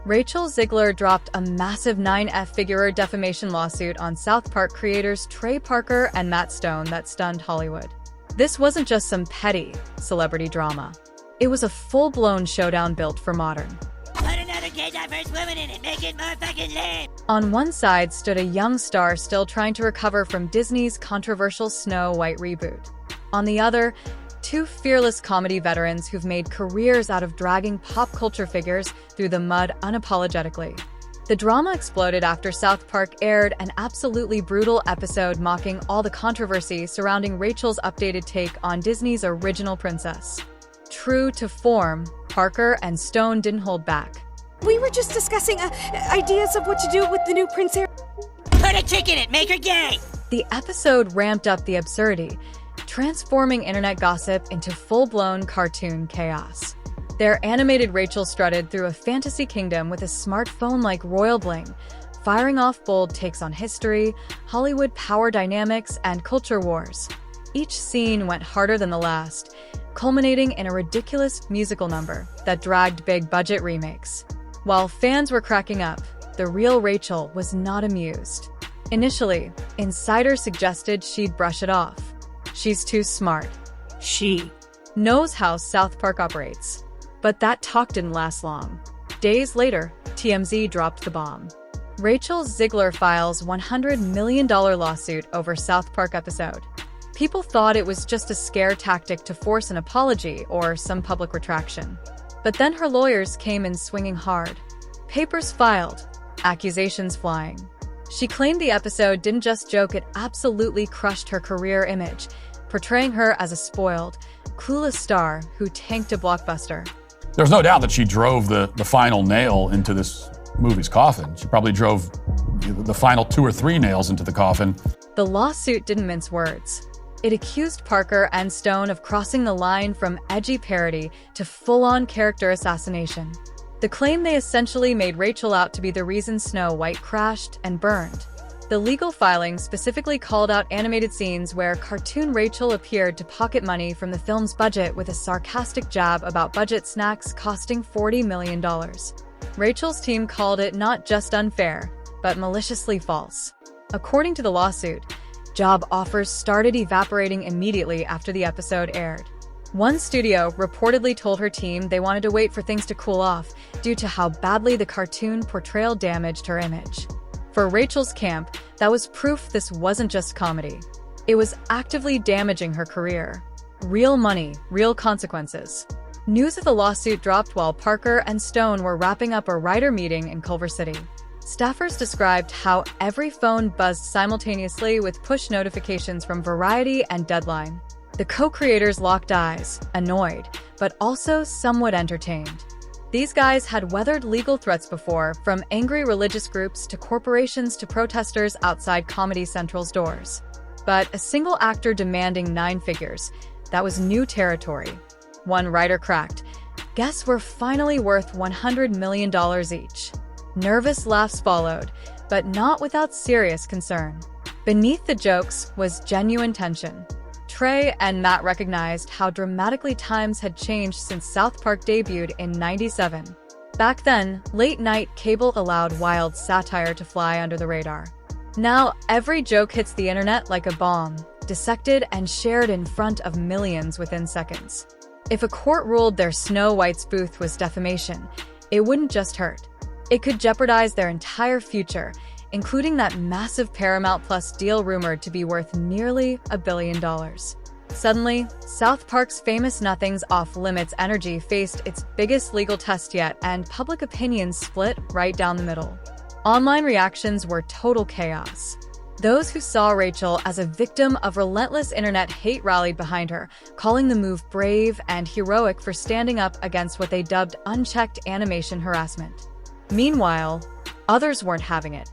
Rachel Zegler dropped a massive 9-figure defamation lawsuit on South Park creators Trey Parker and Matt Stone that stunned Hollywood. This wasn't just some petty celebrity drama. It was a full-blown showdown built for modern. Put another gay diverse woman in it, make it more fucking lame! On one side stood a young star still trying to recover from Disney's controversial Snow White reboot. On the other, two fearless comedy veterans who've made careers out of dragging pop culture figures through the mud unapologetically. The drama exploded after South Park aired an absolutely brutal episode mocking all the controversy surrounding Rachel's updated take on Disney's original princess. True to form, Parker and Stone didn't hold back. We were just discussing ideas of what to do with the new princess. Put a chick in it, make her gay! The episode ramped up the absurdity, transforming internet gossip into full-blown cartoon chaos. Their animated Rachel strutted through a fantasy kingdom with a smartphone-like royal bling, firing off bold takes on history, Hollywood power dynamics, and culture wars. Each scene went harder than the last, culminating in a ridiculous musical number that dragged big-budget remakes. While fans were cracking up, the real Rachel was not amused. Initially, insiders suggested she'd brush it off. She's too smart. She knows how South Park operates. But that talk didn't last long. Days later, TMZ dropped the bomb. Rachel Zegler files $100 million lawsuit over South Park episode. People thought it was just a scare tactic to force an apology or some public retraction. But then her lawyers came in swinging hard. Papers filed, accusations flying. She claimed the episode didn't just joke, it absolutely crushed her career image, portraying her as a spoiled, clueless star who tanked a blockbuster. There's no doubt that she drove the final nail into this movie's coffin. She probably drove the final 2 or 3 nails into the coffin. The lawsuit didn't mince words. It accused Parker and Stone of crossing the line from edgy parody to full-on character assassination. The claim they essentially made Rachel out to be the reason Snow White crashed and burned. The legal filing specifically called out animated scenes where cartoon Rachel appeared to pocket money from the film's budget with a sarcastic jab about budget snacks costing $40 million. Rachel's team called it not just unfair, but maliciously false. According to the lawsuit, job offers started evaporating immediately after the episode aired. One studio reportedly told her team they wanted to wait for things to cool off due to how badly the cartoon portrayal damaged her image. For Rachel's camp, that was proof this wasn't just comedy. It was actively damaging her career. Real money, real consequences. News of the lawsuit dropped while Parker and Stone were wrapping up a writer meeting in Culver City. Staffers described how every phone buzzed simultaneously with push notifications from Variety and Deadline. The co-creators locked eyes, annoyed, but also somewhat entertained. These guys had weathered legal threats before, from angry religious groups to corporations to protesters outside Comedy Central's doors. But a single actor demanding 9 figures, that was new territory. One writer cracked, "Guess we're finally worth $100 million each." Nervous laughs followed, but not without serious concern. Beneath the jokes was genuine tension. Trey and Matt recognized how dramatically times had changed since South Park debuted in '97. Back then, late-night cable allowed wild satire to fly under the radar. Now, every joke hits the internet like a bomb, dissected and shared in front of millions within seconds. If a court ruled their Snow White spoof was defamation, it wouldn't just hurt. It could jeopardize their entire future, including that massive Paramount Plus deal rumored to be worth nearly $1 billion. Suddenly, South Park's famous Nothing's Off-Limits energy faced its biggest legal test yet, and public opinion split right down the middle. Online reactions were total chaos. Those who saw Rachel as a victim of relentless internet hate rallied behind her, calling the move brave and heroic for standing up against what they dubbed unchecked animation harassment. Meanwhile, others weren't having it.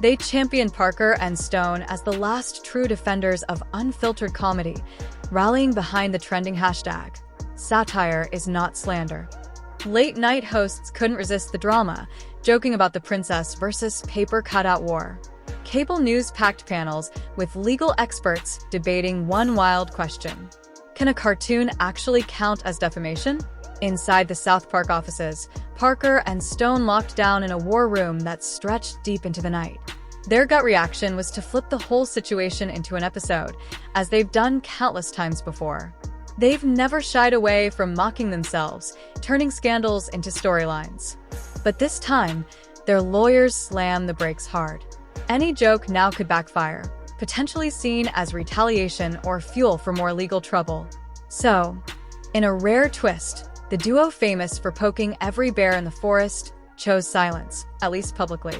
They championed Parker and Stone as the last true defenders of unfiltered comedy, rallying behind the trending hashtag, "Satire is not slander." Late-night hosts couldn't resist the drama, joking about the princess versus paper cutout war. Cable news packed panels with legal experts debating one wild question. Can a cartoon actually count as defamation? Inside the South Park offices, Parker and Stone locked down in a war room that stretched deep into the night. Their gut reaction was to flip the whole situation into an episode, as they've done countless times before. They've never shied away from mocking themselves, turning scandals into storylines. But this time, their lawyers slam the brakes hard. Any joke now could backfire, potentially seen as retaliation or fuel for more legal trouble. So, in a rare twist, the duo famous for poking every bear in the forest chose silence, at least publicly.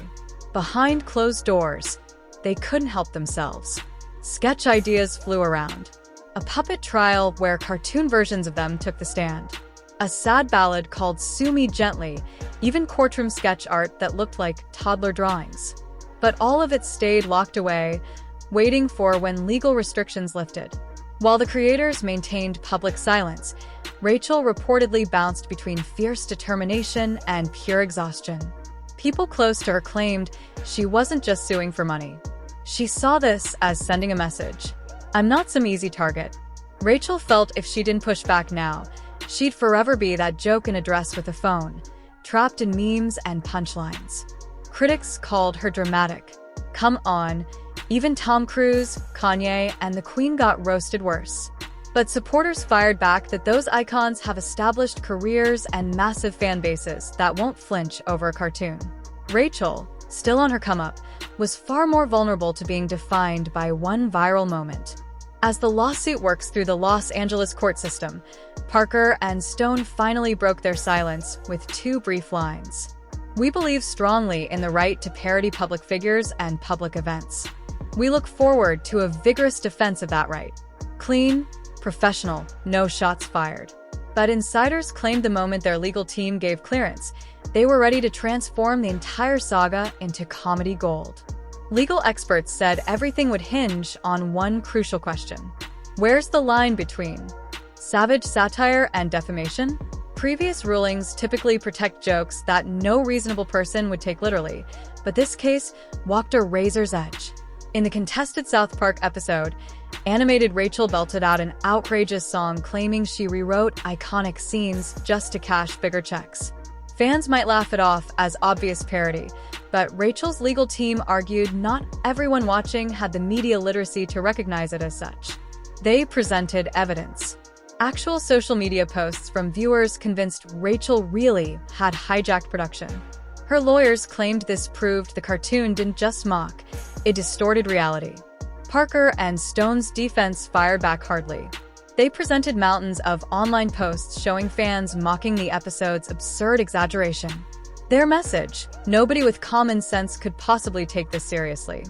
Behind closed doors, they couldn't help themselves. Sketch ideas flew around. A puppet trial where cartoon versions of them took the stand. A sad ballad called Sue Me Gently, even courtroom sketch art that looked like toddler drawings. But all of it stayed locked away, waiting for when legal restrictions lifted. While the creators maintained public silence, Rachel reportedly bounced between fierce determination and pure exhaustion. People close to her claimed she wasn't just suing for money. She saw this as sending a message. I'm not some easy target. Rachel felt if she didn't push back now, she'd forever be that joke in a dress with a phone, trapped in memes and punchlines. Critics called her dramatic. Come on, even Tom Cruise, Kanye, and the Queen got roasted worse. But supporters fired back that those icons have established careers and massive fan bases that won't flinch over a cartoon. Rachel, still on her come-up, was far more vulnerable to being defined by one viral moment. As the lawsuit works through the Los Angeles court system, Parker and Stone finally broke their silence with 2 brief lines. We believe strongly in the right to parody public figures and public events. We look forward to a vigorous defense of that right. Clean, professional, no shots fired. But insiders claimed the moment their legal team gave clearance, they were ready to transform the entire saga into comedy gold. Legal experts said everything would hinge on one crucial question. Where's the line between savage satire and defamation? Previous rulings typically protect jokes that no reasonable person would take literally, but this case walked a razor's edge. In the contested South Park episode, animated Rachel belted out an outrageous song claiming she rewrote iconic scenes just to cash bigger checks. Fans might laugh it off as obvious parody, but Rachel's legal team argued not everyone watching had the media literacy to recognize it as such. They presented evidence. Actual social media posts from viewers convinced Rachel really had hijacked production. Her lawyers claimed this proved the cartoon didn't just mock, it distorted reality. Parker and Stone's defense fired back hardly. They presented mountains of online posts showing fans mocking the episode's absurd exaggeration. Their message: nobody with common sense could possibly take this seriously.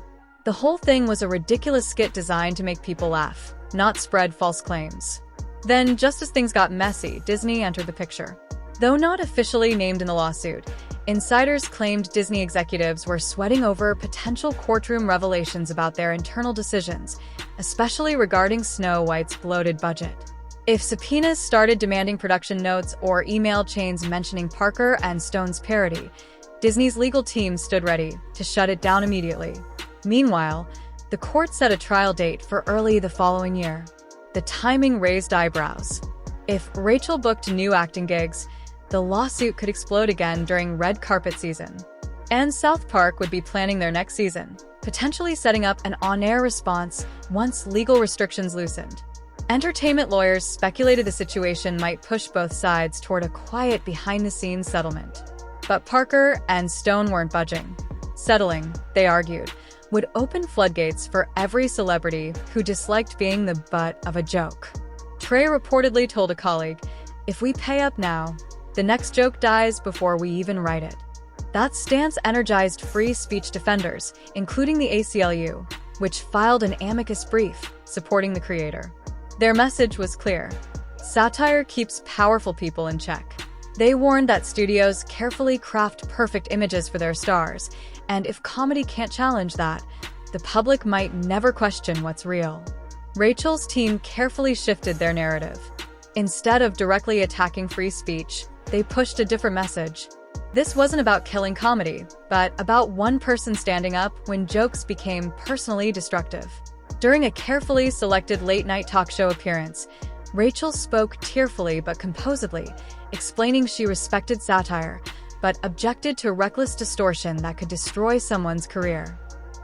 The whole thing was a ridiculous skit designed to make people laugh, not spread false claims. Then, just as things got messy, Disney entered the picture. Though not officially named in the lawsuit, insiders claimed Disney executives were sweating over potential courtroom revelations about their internal decisions, especially regarding Snow White's bloated budget. If subpoenas started demanding production notes or email chains mentioning Parker and Stone's parody, Disney's legal team stood ready to shut it down immediately. Meanwhile, the court set a trial date for early the following year. The timing raised eyebrows. If Rachel booked new acting gigs, the lawsuit could explode again during red carpet season. And South Park would be planning their next season, potentially setting up an on-air response once legal restrictions loosened. Entertainment lawyers speculated the situation might push both sides toward a quiet behind-the-scenes settlement. But Parker and Stone weren't budging. Settling, they argued, would open floodgates for every celebrity who disliked being the butt of a joke. Trey reportedly told a colleague, "If we pay up now, the next joke dies before we even write it." That stance energized free speech defenders, including the ACLU, which filed an amicus brief supporting the creator. Their message was clear: satire keeps powerful people in check. They warned that studios carefully craft perfect images for their stars, and if comedy can't challenge that, the public might never question what's real. Rachel's team carefully shifted their narrative. Instead of directly attacking free speech, they pushed a different message. This wasn't about killing comedy, but about one person standing up when jokes became personally destructive. During a carefully selected late-night talk show appearance, Rachel spoke tearfully but composedly, explaining she respected satire, but objected to reckless distortion that could destroy someone's career.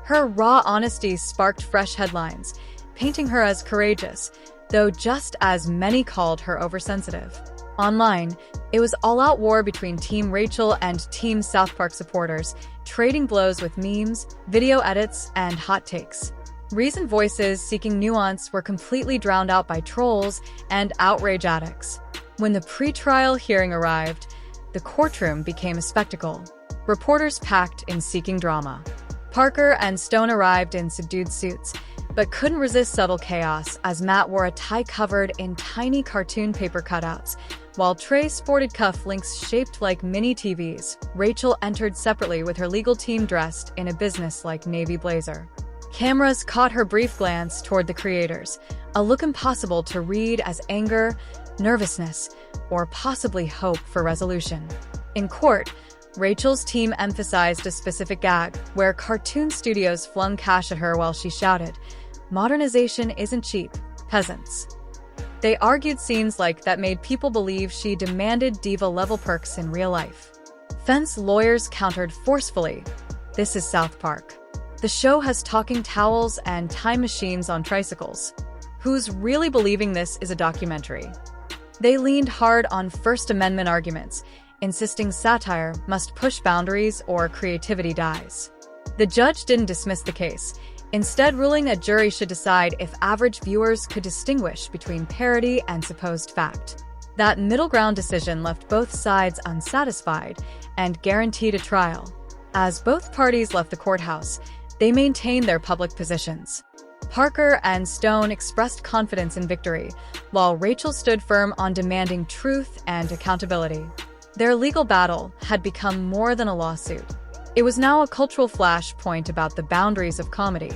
Her raw honesty sparked fresh headlines, painting her as courageous, though just as many called her oversensitive. Online, it was all-out war between Team Rachel and Team South Park supporters, trading blows with memes, video edits, and hot takes. Reasoned voices seeking nuance were completely drowned out by trolls and outrage addicts. When the pre-trial hearing arrived, the courtroom became a spectacle. Reporters packed in seeking drama. Parker and Stone arrived in subdued suits, but couldn't resist subtle chaos as Matt wore a tie covered in tiny cartoon paper cutouts, while Trey sported cufflinks shaped like mini TVs. Rachel entered separately with her legal team dressed in a business-like navy blazer. Cameras caught her brief glance toward the creators, a look impossible to read as anger, nervousness, or possibly hope for resolution. In court, Rachel's team emphasized a specific gag, where cartoon studios flung cash at her while she shouted, "Modernization isn't cheap, peasants." They argued scenes like that made people believe she demanded diva-level perks in real life. Fence lawyers countered forcefully, "This is South Park. The show has talking towels and time machines on tricycles. Who's really believing this is a documentary?" They leaned hard on First Amendment arguments, insisting satire must push boundaries or creativity dies. The judge didn't dismiss the case, instead ruling a jury should decide if average viewers could distinguish between parody and supposed fact. That middle ground decision left both sides unsatisfied and guaranteed a trial. As both parties left the courthouse, they maintained their public positions. Parker and Stone expressed confidence in victory, while Rachel stood firm on demanding truth and accountability. Their legal battle had become more than a lawsuit. It was now a cultural flashpoint about the boundaries of comedy.